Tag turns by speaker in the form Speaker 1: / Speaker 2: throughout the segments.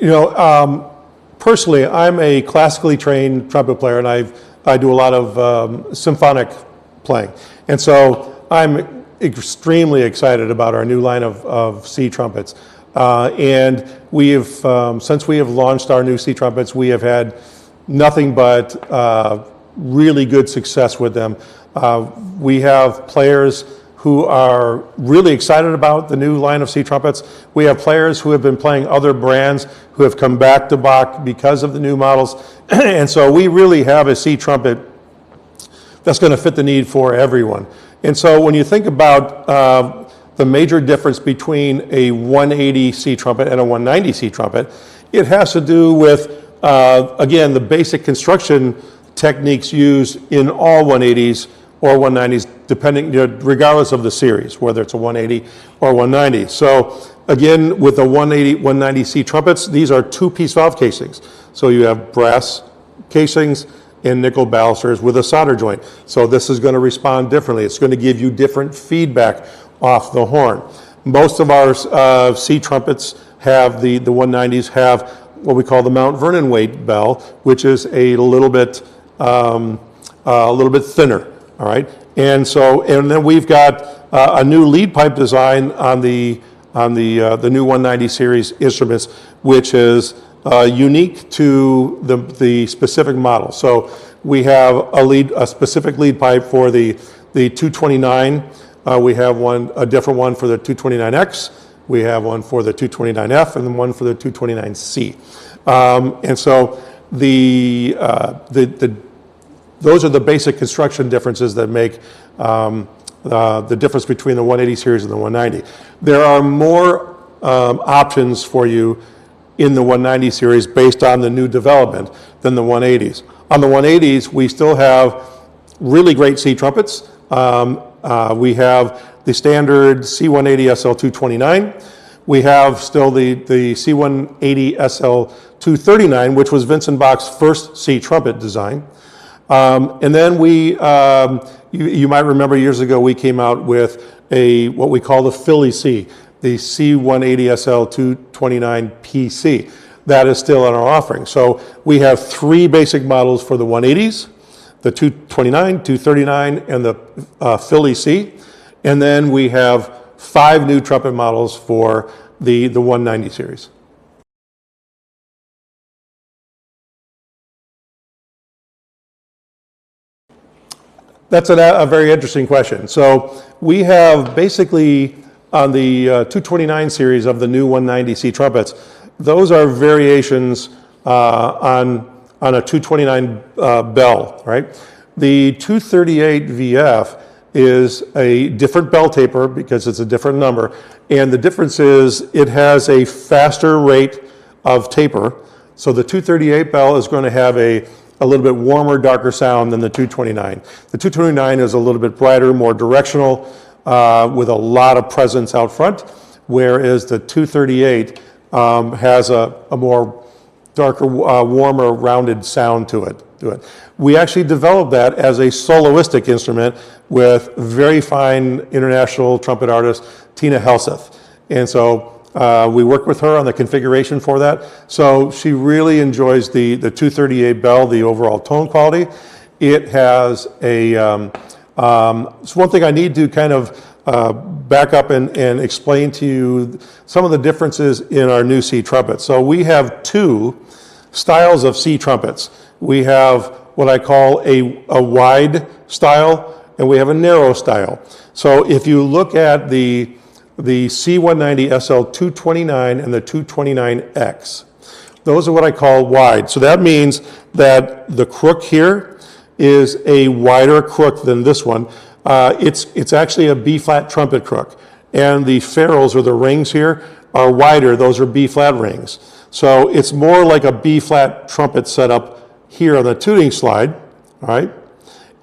Speaker 1: You know, personally, I'm a classically trained trumpet player, and I do a lot of symphonic playing. And so I'm extremely excited about our new line of C trumpets. And we have, since we have launched our new C trumpets, we have had nothing but really good success with them. We have players who are really excited about the new line of C trumpets. We have players who have been playing other brands who have come back to Bach because of the new models. And so we really have a C trumpet that's going to fit the need for everyone. And so when you think about the major difference between a 180 C trumpet and a 190 C trumpet, it has to do with, again, the basic construction techniques used in all 180s or 190s, depending, regardless of the series, whether it's a 180 or 190. So again, with the 180, 190 C trumpets, these are two-piece valve casings. So you have brass casings and nickel balusters with a solder joint. So this is going to respond differently. It's going to give you different feedback off the horn. Most of our C trumpets have, the 190s have what we call the Mount Vernon weight bell, which is a little bit thinner. All right, and then we've got a new lead pipe design on the new 190 series instruments, which is unique to the specific model. So we have a specific lead pipe for the 229. We have a different one for the 229X. We have one for the 229F, and then one for the 229C. And so those are the basic construction differences that make the difference between the 180 series and the 190. There are more options for you in the 190 series based on the new development than the 180s. On the 180s, we still have really great C trumpets. We have the standard C180 SL229. We have still the C180 SL239, which was Vincent Bach's first C trumpet design. And then you might remember years ago, we came out with what we call the Philly C, the C180 SL229 PC. That is still in our offering. So we have three basic models for the 180s, the 229, 239, and the Philly C. And then we have 5 new trumpet models for the 190 series. That's a very interesting question. So we have basically on the 229 series of the new 190 C trumpets, those are variations on a 229 bell, right? The 238 VF is a different bell taper because it's a different number. And the difference is it has a faster rate of taper. So the 238 bell is going to have a little bit warmer, darker sound than the 229. The 229 is a little bit brighter, more directional, with a lot of presence out front, whereas the 238 has a more darker, warmer, rounded sound to it. We actually developed that as a soloistic instrument with very fine international trumpet artist, Tina Helseth. And so we worked with her on the configuration for that. So she really enjoys the 238 bell, the overall tone quality. It has so one thing I need to kind of back up and explain to you some of the differences in our new C trumpet. So we have 2 styles of C trumpets. We have what I call a wide style, and we have a narrow style. So if you look at the C190 SL229 and the 229X, those are what I call wide. So that means that the crook here is a wider crook than this one. It's actually a B-flat trumpet crook. And the ferrules, or the rings here, are wider. Those are B-flat rings. So it's more like a B-flat trumpet setup here on the tuning slide, all right?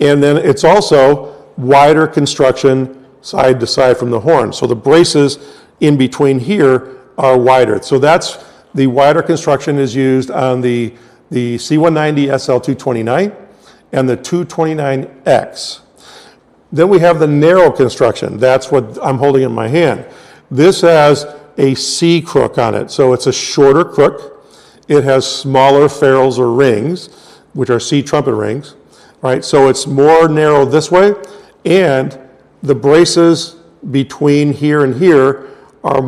Speaker 1: And then it's also wider construction side to side from the horn. So the braces in between here are wider. So that's the wider construction is used on the C190 SL229 and the 229X. Then we have the narrow construction. That's what I'm holding in my hand. This has a C crook on it. So it's a shorter crook. it has smaller ferrules or rings, which are C trumpet rings, right? So it's more narrow this way, and the braces between here and here are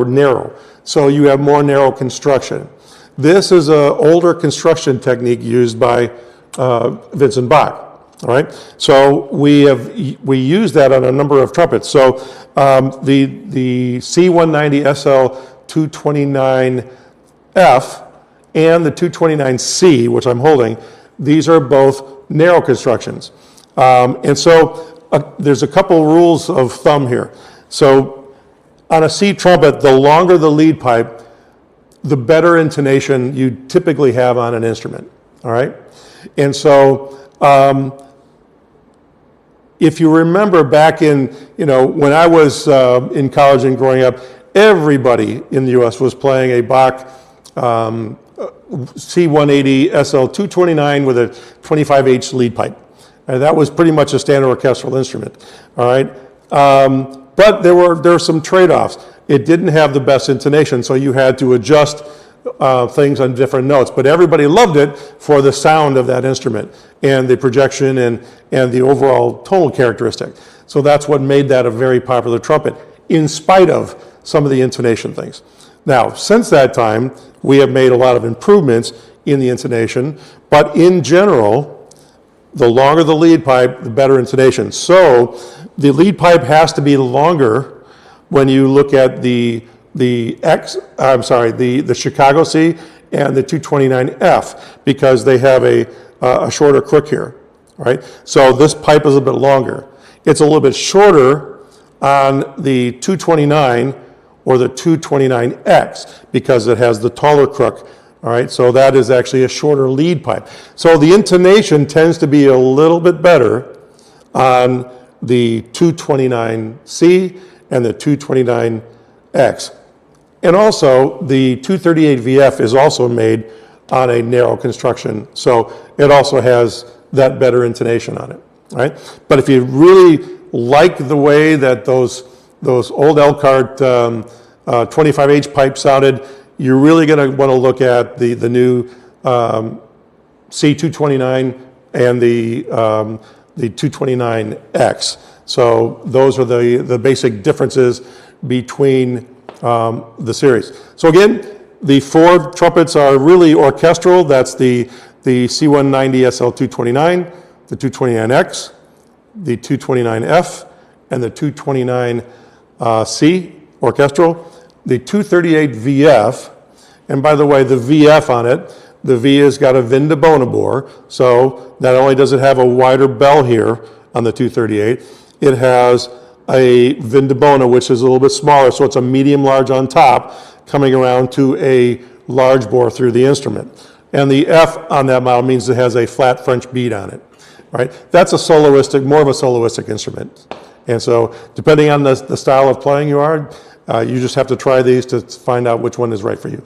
Speaker 1: narrow. So you have more narrow construction. This is an older construction technique used by Vincent Bach. All right, so we use that on a number of trumpets. So the C190 SL 229F and the 229C, which I'm holding, these are both narrow constructions. And so there's a couple rules of thumb here. So on a C trumpet, the longer the lead pipe, the better intonation you typically have on an instrument. All right, and so if you remember back in, when I was in college and growing up, everybody in the U.S. was playing a Bach C180 SL 229 with a 25H lead pipe. And that was pretty much a standard orchestral instrument. All right, but there were some trade-offs. It didn't have the best intonation, so you had to adjust things on different notes, but everybody loved it for the sound of that instrument and the projection and the overall tonal characteristic. So that's what made that a very popular trumpet, in spite of some of the intonation things. Now, since that time, we have made a lot of improvements in the intonation, but in general, the longer the lead pipe, the better intonation. So the lead pipe has to be longer when you look at the Chicago C and the 229F, because they have a shorter crook here, right? So this pipe is a bit longer. It's a little bit shorter on the 229 or the 229X because it has the taller crook, all right? So that is actually a shorter lead pipe. So the intonation tends to be a little bit better on the 229C and the 229X. And also, the 238 VF is also made on a narrow construction, so it also has that better intonation on it, right? But if you really like the way that those old Elkhart 25H pipes sounded, you're really going to want to look at the new C229 and the 229X. So those are the basic differences between the series. So again, the four trumpets are really orchestral. That's the C190 SL229, the 229X, the 229F, and the 229C orchestral. The 238 VF, and by the way, the VF on it, the V has got a 빈다보나 bore, so not only does it have a wider bell here on the 238, it has a 빈다보나, which is a little bit smaller, so it's a medium-large on top, coming around to a large bore through the instrument. And the F on that model means it has a flat French beat on it, right? That's more of a soloistic instrument. And so, depending on the style of playing you are, you just have to try these to find out which one is right for you.